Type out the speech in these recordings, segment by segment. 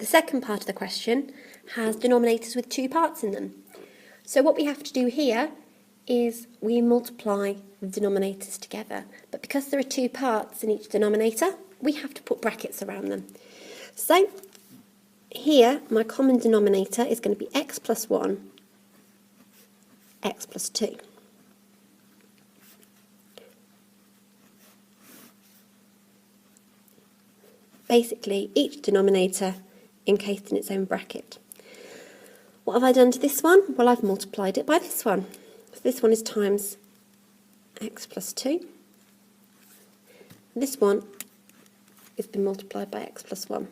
The second part of the question has denominators with two parts in them. So what we have to do here is we multiply the denominators together. But because there are two parts in each denominator, we have to put brackets around them. So here, my common denominator is going to be x plus 1, x plus 2. Basically, each denominator encased in its own bracket. What have I done to this one? Well, I've multiplied it by this one. So this one is times x plus 2. This one has been multiplied by x plus 1.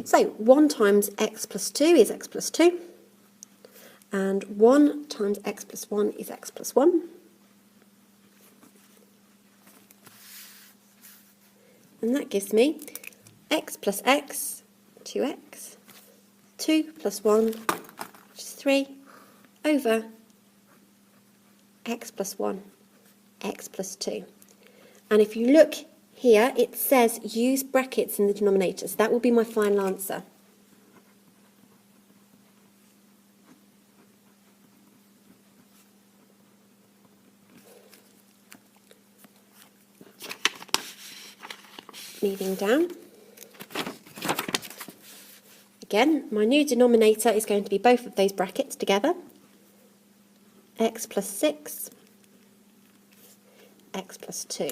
So 1 times x plus 2 is x plus 2. And 1 times x plus 1 is x plus 1. And that gives me x plus x, 2x, 2 plus 1, which is 3, over x plus 1, x plus 2. And if you look here, it says use brackets in the denominator, so that will be my final answer. Moving down. Again, my new denominator is going to be both of those brackets together. X plus 6, x plus 2.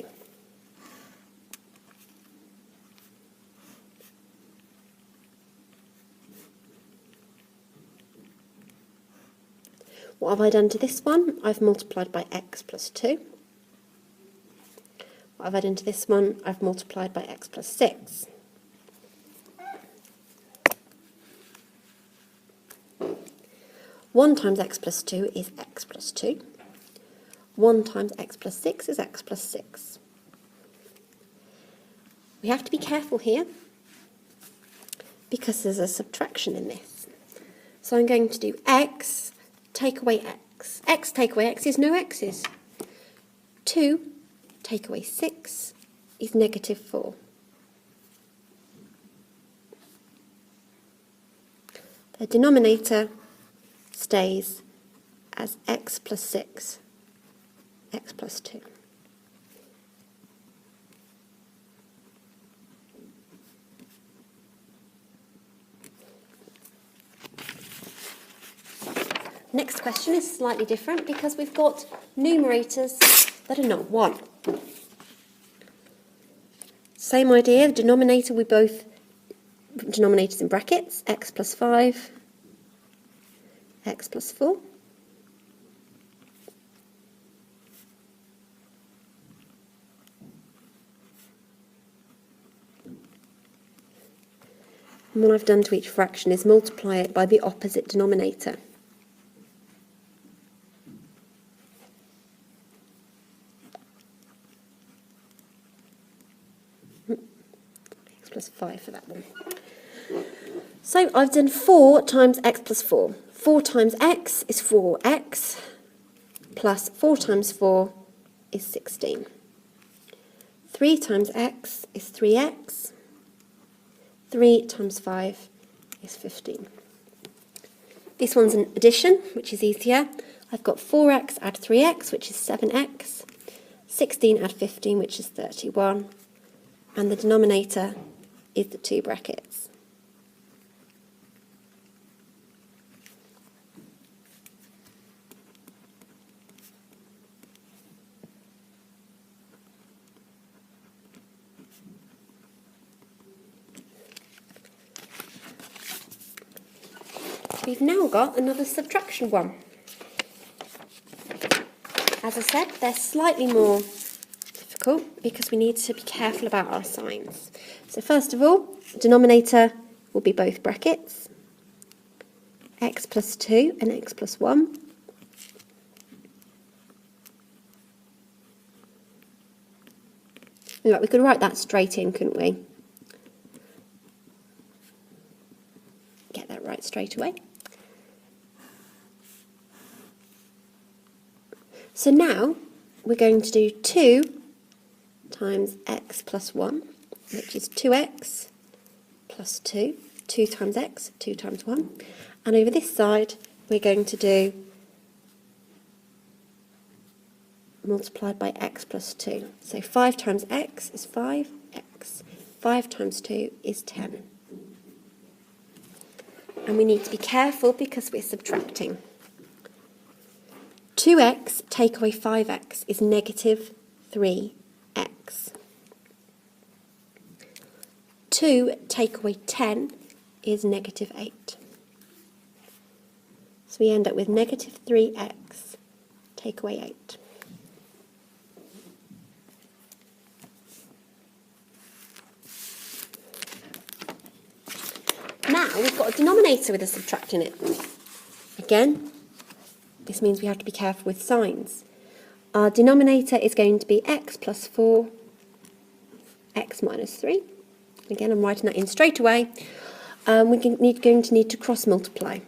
What have I done to this one? I've multiplied by x plus 2. What have I done to this one? I've multiplied by x plus 6. One times x plus 2 is x plus 2. 1 times x plus 6 is x plus 6. We have to be careful here because there's a subtraction in this. So I'm going to do x, take away x. X take away x is no x's. 2 take away 6 is negative 4. The denominator stays as x plus 6, x plus 2. Next question is slightly different because we've got numerators that are not 1. Same idea, the denominator we both denominators in brackets, x plus 5, x plus 4. And what I've done to each fraction is multiply it by the opposite denominator. X plus 5 for that one. So I've done 4 times x plus 4. 4 times x is 4x, plus 4 times 4 is 16. 3 times x is 3x. 3 times 5 is 15. This one's an addition, which is easier. I've got 4x add 3x, which is 7x. 16 add 15, which is 31. And the denominator is the two brackets. We've now got another subtraction one. As I said, they're slightly more difficult because we need to be careful about our signs. So first of all, denominator will be both brackets, x plus 2 and x plus 1. Right, we could write that straight in, couldn't we? Get that right straight away. So now we're going to do 2 times x plus 1 which is 2x plus 2. 2 times x, 2 times 1. And over this side, we're going to do multiplied by x plus 2. So 5 times x is 5x. 5 times 2 is 10. And we need to be careful because we're subtracting. 2x take away 5x is negative 3x. 2 take away 10 is negative 8. So we end up with negative 3x take away 8. Now we've got a denominator with a subtract in it. Again, this means we have to be careful with signs. Our denominator is going to be x plus 4, x minus 3. Again, I'm writing that in straight away. We're going to need to cross multiply.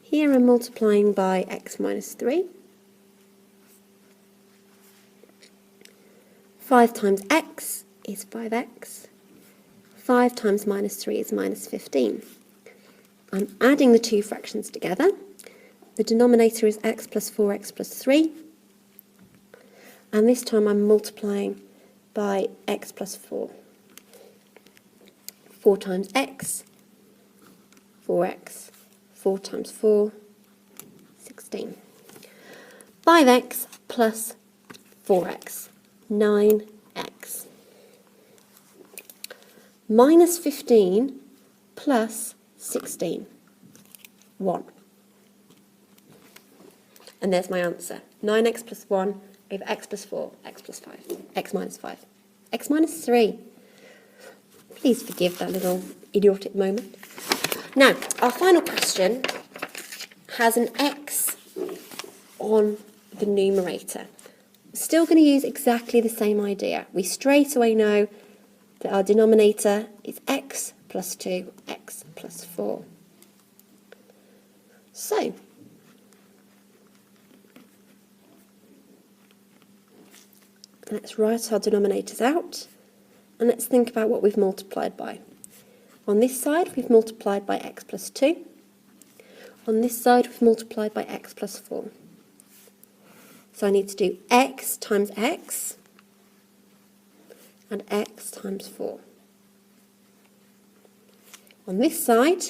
Here I'm multiplying by x minus 3. 5 times x is 5x. 5 times minus 3 is minus 15. I'm adding the two fractions together. The denominator is x plus 4x plus 3. And this time I'm multiplying by x plus 4. 4 times x, 4x. 4 times 4, 16. 5x plus 4x, 9x. Minus 15 plus 16, 1. And there's my answer. 9x plus 1 over x plus 4, x plus 5, x minus 5, x minus 3. Please forgive that little idiotic moment. Now, our final question has an x on the numerator. Still going to use exactly the same idea. We straight away know that our denominator is x plus 2, x plus 4. So, let's write our denominators out, and let's think about what we've multiplied by. On this side, we've multiplied by x plus 2. On this side, we've multiplied by x plus 4. So I need to do x times x and x times 4. On this side,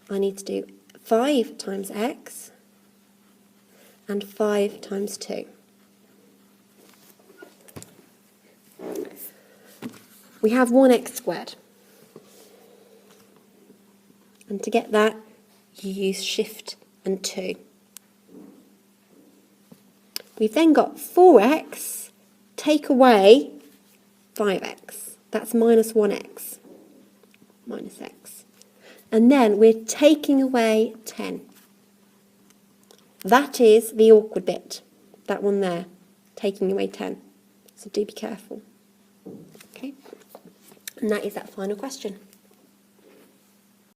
I need to do 5 times x and 5 times 2. We have 1x squared. And to get that, you use shift and 2. We've then got 4x, take away 5x. That's minus 1x, minus x. And then we're taking away 10. That is the awkward bit, that one there, taking away 10. So do be careful. Okay? And that is that final question.